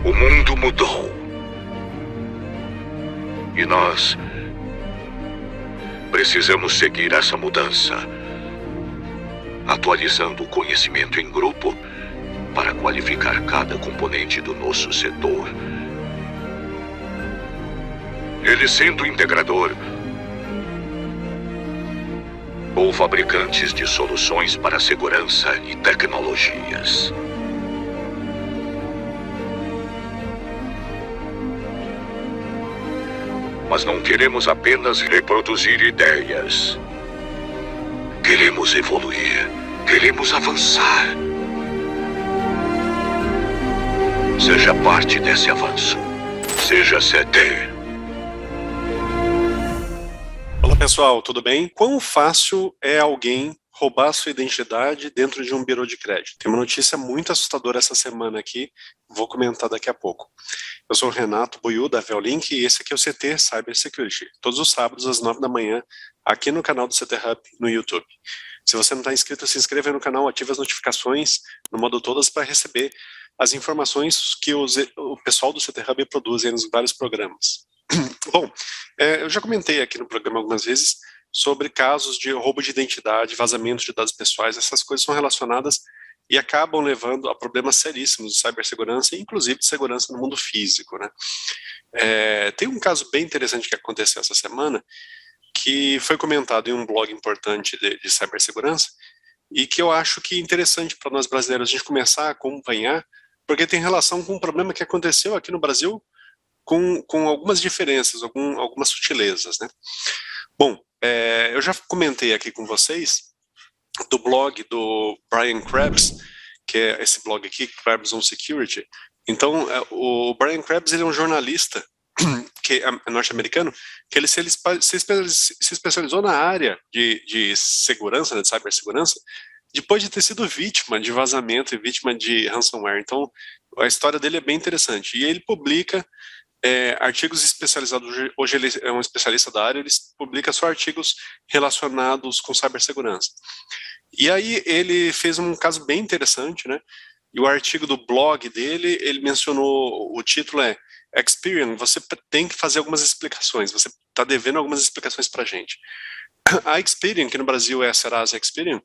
O mundo mudou. E nós precisamos seguir essa mudança, atualizando o conhecimento em grupo para qualificar cada componente do nosso setor. Ele sendo integrador ou fabricantes de soluções para segurança e tecnologias. Mas não queremos apenas reproduzir ideias. Queremos evoluir. Queremos avançar. Seja parte desse avanço. Seja CD. Olá pessoal, tudo bem? Quão fácil é alguém roubar sua identidade dentro de um bureau de crédito? Tem uma notícia muito assustadora essa semana aqui, vou comentar daqui a pouco. Eu sou o Renato Buiú, da Veolink, e esse aqui é o CT Cyber Security, todos os sábados às 9 da manhã, aqui no canal do CT Hub no YouTube. Se você não está inscrito, se inscreva aí no canal, ative as notificações no modo todas para receber as informações que o pessoal do CT Hub produz aí nos vários programas. Bom, eu já comentei aqui no programa algumas vezes sobre casos de roubo de identidade, vazamento de dados pessoais. Essas coisas são relacionadas e acabam levando a problemas seríssimos de cibersegurança, inclusive de segurança no mundo físico, né? Tem um caso bem interessante que aconteceu essa semana, que foi comentado em um blog importante de cibersegurança, e que eu acho que é interessante para nós brasileiros a gente começar a acompanhar, porque tem relação com um problema que aconteceu aqui no Brasil, com algumas diferenças, algumas sutilezas, né? Bom, eu já comentei aqui com vocês do blog do Brian Krebs, que é esse blog aqui, Krebs on Security. Então, o Brian Krebs, ele é um jornalista que é norte-americano, que ele se especializou na área de segurança, né, de cibersegurança, depois de ter sido vítima de vazamento e vítima de ransomware. Então, a história dele é bem interessante. E ele publica artigos especializados. Hoje ele é um especialista da área, ele publica só artigos relacionados com cibersegurança. E aí ele fez um caso bem interessante, né? E o artigo do blog dele, ele mencionou, o título é Experian, você tem que fazer algumas explicações, você está devendo algumas explicações para a gente. A Experian, que no Brasil é a Serasa Experian,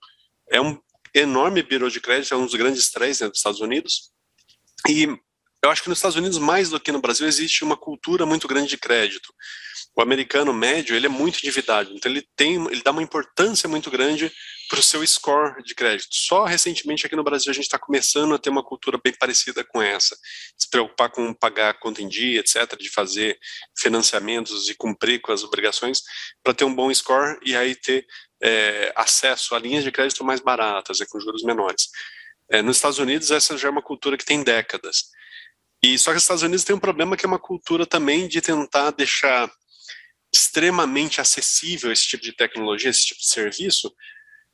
é um enorme bureau de crédito, é um dos grandes três, né, dos Estados Unidos, e eu acho que nos Estados Unidos, mais do que no Brasil, existe uma cultura muito grande de crédito. O americano médio, ele é muito endividado, então ele dá uma importância muito grande para o seu score de crédito. Só recentemente aqui no Brasil a gente está começando a ter uma cultura bem parecida com essa, se preocupar com pagar conta em dia, etc., de fazer financiamentos e cumprir com as obrigações para ter um bom score e aí ter acesso a linhas de crédito mais baratas, com juros menores. Nos Estados Unidos essa já é uma cultura que tem décadas. E só que os Estados Unidos tem um problema que é uma cultura também de tentar deixar extremamente acessível esse tipo de tecnologia, esse tipo de serviço.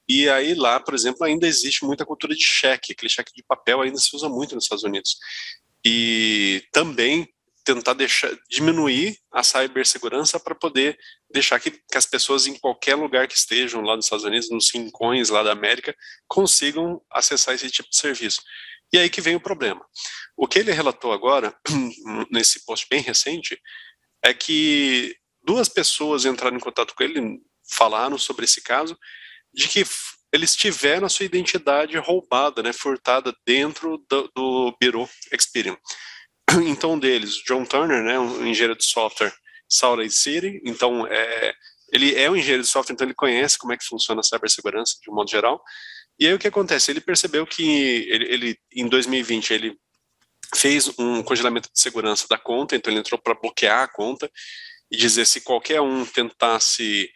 E aí lá, por exemplo, ainda existe muita cultura de cheque, aquele cheque de papel ainda se usa muito nos Estados Unidos. E também tentar diminuir a cibersegurança para poder deixar que as pessoas em qualquer lugar que estejam lá nos Estados Unidos, nos rincões lá da América, consigam acessar esse tipo de serviço. E aí que vem o problema. O que ele relatou agora, nesse post bem recente, é que duas pessoas entraram em contato com ele, falaram sobre esse caso, de que eles tiveram a sua identidade roubada, né, furtada dentro do Bureau Experian. Então, um deles, John Turner, né, um engenheiro de software, Salt Lake City, então ele é um engenheiro de software, então ele conhece como é que funciona a cibersegurança de um modo geral. E aí o que acontece? Ele percebeu que ele em 2020 ele fez um congelamento de segurança da conta, então ele entrou para bloquear a conta e dizer se qualquer um tentasse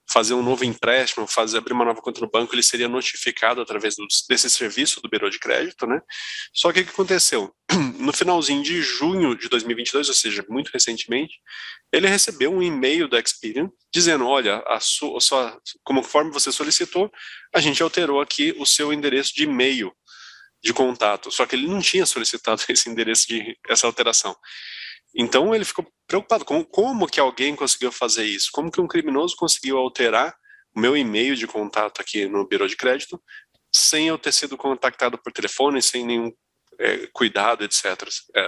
fazer um novo empréstimo, abrir uma nova conta no banco, ele seria notificado através desse serviço do Bureau de Crédito, né? Só que o que aconteceu? No finalzinho de junho de 2022, ou seja, muito recentemente, ele recebeu um e-mail da Experian dizendo, olha, conforme você solicitou, a gente alterou aqui o seu endereço de e-mail de contato, só que ele não tinha solicitado esse endereço essa alteração. Então ele ficou preocupado com como que alguém conseguiu fazer isso, como que um criminoso conseguiu alterar o meu e-mail de contato aqui no Bureau de Crédito sem eu ter sido contactado por telefone, sem nenhum cuidado, etc.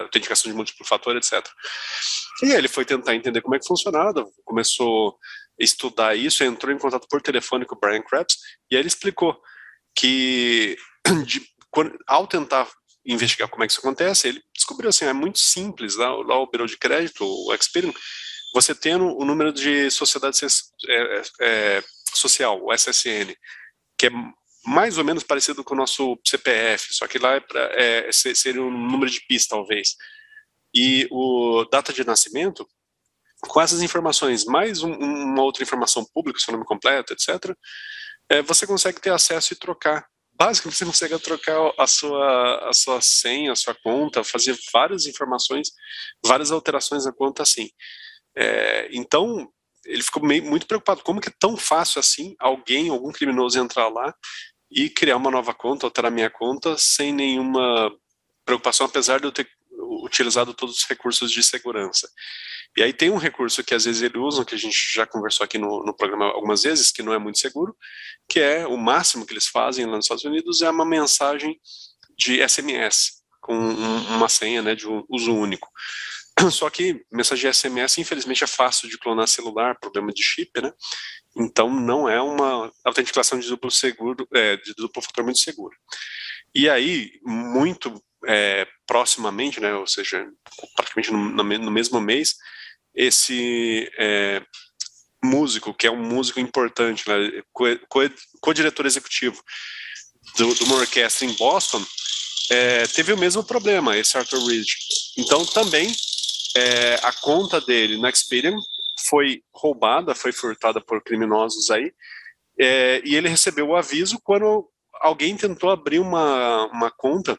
Autenticação de múltiplo fator, etc. E aí ele foi tentar entender como é que funcionava, começou a estudar isso, entrou em contato por telefone com o Brian Krebs, e aí ele explicou que ao tentar investigar como é que isso acontece, ele descobriu assim, é muito simples, lá o Bureau de Crédito, o Experian, você tendo o número de sociedade social, o SSN, que é mais ou menos parecido com o nosso CPF, só que lá seria um número de PIS, talvez. E o data de nascimento, com essas informações, mais uma outra informação pública, seu nome completo, etc., você consegue ter acesso e trocar. Basicamente, você consegue trocar a sua senha, a sua conta, fazer várias informações, várias alterações na conta assim. Então, ele ficou muito preocupado. Como que é tão fácil assim algum criminoso entrar lá e criar uma nova conta, alterar minha conta, sem nenhuma preocupação, apesar de eu ter utilizado todos os recursos de segurança. E aí tem um recurso que às vezes eles usam, que a gente já conversou aqui no programa algumas vezes, que não é muito seguro, que é o máximo que eles fazem lá nos Estados Unidos, é uma mensagem de SMS, com uma senha, né, de uso único. Só que mensagem de SMS, infelizmente, é fácil de clonar celular, problema de chip, né? Então não é uma autenticação de duplo fator muito seguro. E aí, muito proximamente, né, ou seja, praticamente no mesmo mês, esse músico, que é um músico importante, né, co-diretor executivo de uma orquestra em Boston, teve o mesmo problema, esse Arthur Reed. Então também a conta dele na Experian foi roubada, foi furtada por criminosos aí, e ele recebeu o aviso quando alguém tentou abrir uma conta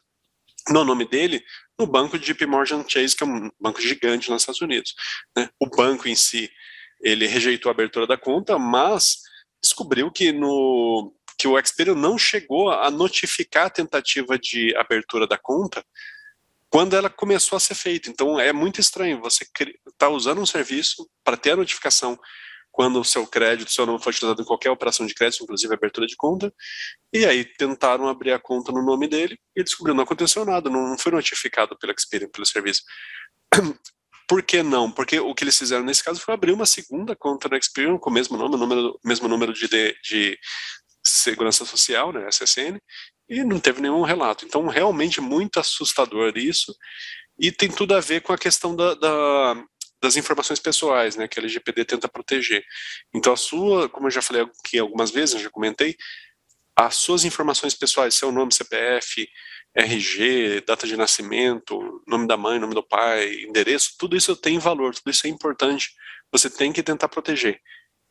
no nome dele no banco de JP Morgan Chase, que é um banco gigante nos Estados Unidos, né? O banco em si, ele rejeitou a abertura da conta, mas descobriu que o Experian não chegou a notificar a tentativa de abertura da conta quando ela começou a ser feita. Então é muito estranho, você está usando um serviço para ter a notificação quando o seu crédito, seu nome foi utilizado em qualquer operação de crédito, inclusive abertura de conta, e aí tentaram abrir a conta no nome dele e descobriu que não aconteceu nada, não foi notificado pela Experian, pelo serviço. Por que não? Porque o que eles fizeram nesse caso foi abrir uma segunda conta na Experian com o mesmo nome, mesmo número de segurança social, né, SSN, e não teve nenhum relato. Então, realmente muito assustador isso, e tem tudo a ver com a questão das informações pessoais, né, que a LGPD tenta proteger. Então, como eu já falei aqui algumas vezes, eu já comentei, as suas informações pessoais, seu nome, CPF, RG, data de nascimento, nome da mãe, nome do pai, endereço, tudo isso tem valor, tudo isso é importante. Você tem que tentar proteger.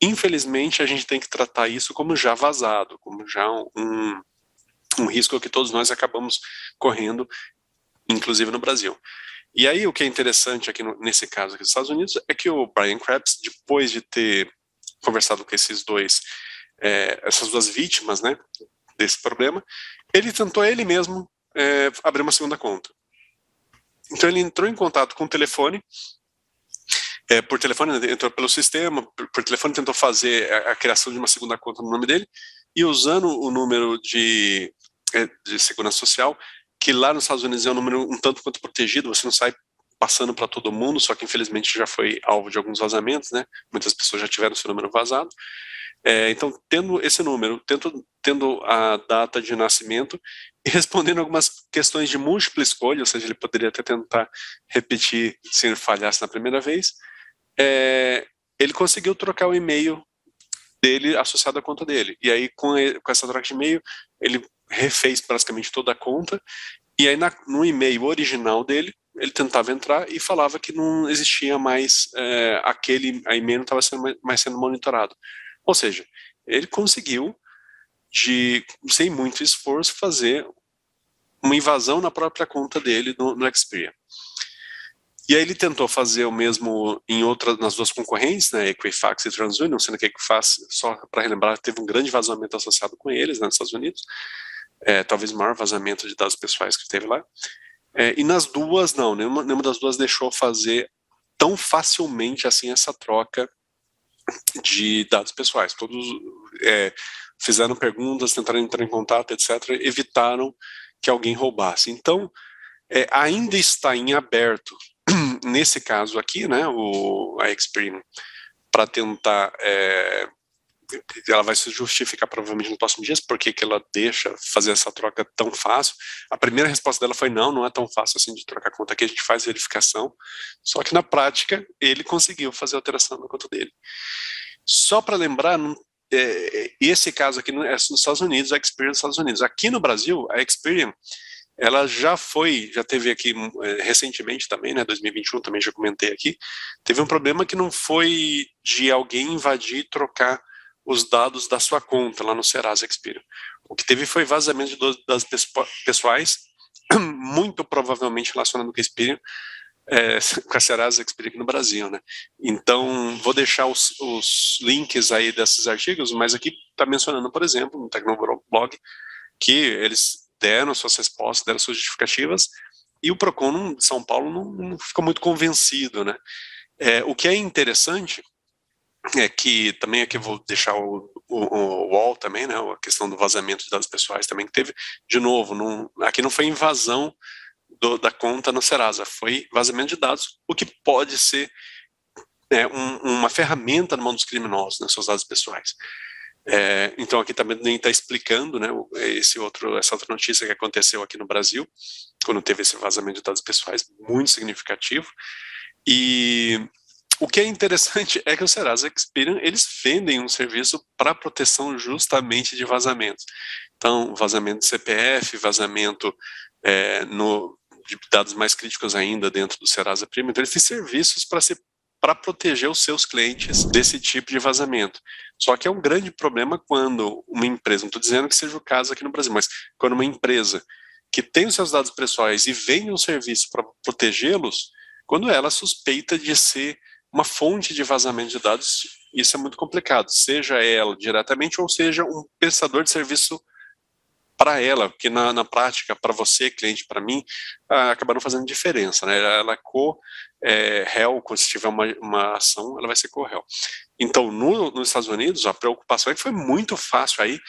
Infelizmente, a gente tem que tratar isso como já vazado, como já um risco que todos nós acabamos correndo, inclusive no Brasil. E aí o que é interessante aqui nesse caso aqui dos Estados Unidos é que o Brian Krebs, depois de ter conversado com essas duas vítimas, né, desse problema, ele tentou ele mesmo abrir uma segunda conta. Então ele entrou em contato com o telefone, por telefone, entrou pelo sistema, por telefone tentou fazer a criação de uma segunda conta no nome dele, e usando o número de segurança social, que lá nos Estados Unidos é um número um tanto quanto protegido, você não sai passando para todo mundo, só que infelizmente já foi alvo de alguns vazamentos, né? Muitas pessoas já tiveram seu número vazado. Então, tendo esse número, tendo a data de nascimento e respondendo algumas questões de múltipla escolha, ou seja, ele poderia até tentar repetir se ele falhasse na primeira vez, ele conseguiu trocar o e-mail dele associado à conta dele. E aí, com essa troca de e-mail, ele refez praticamente toda a conta, e aí no e-mail original dele, ele tentava entrar e falava que não existia mais a e-mail não estava mais sendo monitorado. Ou seja, ele conseguiu, sem muito esforço, fazer uma invasão na própria conta dele no Experian. E aí ele tentou fazer o mesmo nas duas concorrentes, né, Equifax e TransUnion, sendo que a Equifax, só para relembrar, teve um grande vazamento associado com eles, né, nos Estados Unidos, talvez o maior vazamento de dados pessoais que teve lá. E nas duas, não, nenhuma das duas deixou fazer tão facilmente assim essa troca de dados pessoais. Todos fizeram perguntas, tentaram entrar em contato, etc., evitaram que alguém roubasse. Então, ainda está em aberto, nesse caso aqui, né, a Experian, para tentar, ela vai se justificar provavelmente nos próximos dias, porque que ela deixa fazer essa troca tão fácil. A primeira resposta dela foi não é tão fácil assim de trocar conta, aqui a gente faz verificação, só que na prática ele conseguiu fazer a alteração na conta dele. Só para lembrar, esse caso aqui é nos Estados Unidos, a Experian nos Estados Unidos. Aqui no Brasil, a Experian, ela já teve aqui recentemente também, né, 2021, também já comentei aqui, teve um problema que não foi de alguém invadir e trocar os dados da sua conta lá no Serasa Experian. O que teve foi vazamento de dados pessoais, muito provavelmente relacionado com a Experian, com a Serasa Experian aqui no Brasil, né? Então, vou deixar os links aí desses artigos, mas aqui está mencionando, por exemplo, no Tecnoblog, que eles deram suas respostas, deram suas justificativas, e o Procon de São Paulo não ficou muito convencido, né? O que é interessante é que também aqui eu vou deixar o UOL também, né? A questão do vazamento de dados pessoais também que teve, de novo, aqui não foi invasão da conta no Serasa, foi vazamento de dados, o que pode ser uma ferramenta na mão dos criminosos, né, seus dados pessoais. Então aqui também nem está explicando, né, essa outra notícia que aconteceu aqui no Brasil, quando teve esse vazamento de dados pessoais, muito significativo. E o que é interessante é que o Serasa Experian, eles vendem um serviço para proteção justamente de vazamentos. Então, vazamento de CPF, vazamento de dados mais críticos ainda dentro do Serasa Premium. Então, eles têm serviços para proteger os seus clientes desse tipo de vazamento. Só que é um grande problema quando uma empresa, não estou dizendo que seja o caso aqui no Brasil, mas quando uma empresa que tem os seus dados pessoais e vende um serviço para protegê-los, quando ela suspeita de ser uma fonte de vazamento de dados, isso é muito complicado, seja ela diretamente ou seja um prestador de serviço para ela, porque na prática, para você, cliente, para mim, acabaram fazendo diferença, né? Ela é co-réu, se tiver uma ação, ela vai ser co-réu. Então, nos Estados Unidos, a preocupação é que foi muito fácil aí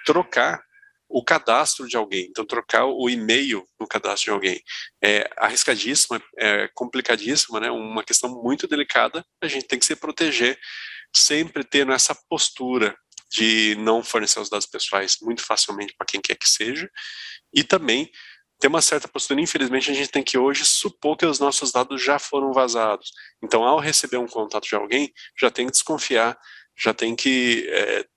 trocar o cadastro de alguém, então trocar o e-mail no cadastro de alguém. É arriscadíssimo, é complicadíssimo, né? Uma questão muito delicada, a gente tem que se proteger, sempre tendo essa postura de não fornecer os dados pessoais muito facilmente para quem quer que seja, e também ter uma certa postura. Infelizmente, a gente tem que hoje supor que os nossos dados já foram vazados. Então, ao receber um contato de alguém, já tem que desconfiar, já tem que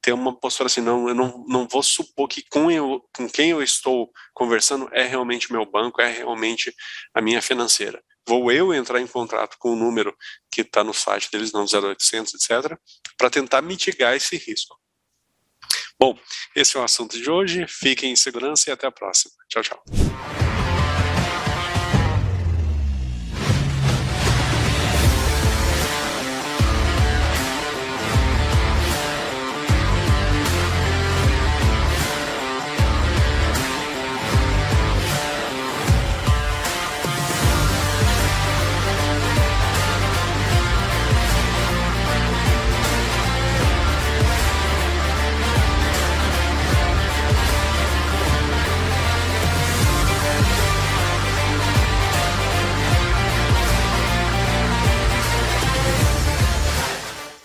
ter uma postura assim, eu não vou supor que com quem eu estou conversando é realmente meu banco, é realmente a minha financeira. Vou eu entrar em contato com o número que está no site deles, não 0800, etc., para tentar mitigar esse risco. Bom, esse é o assunto de hoje. Fiquem em segurança e até a próxima. Tchau, tchau.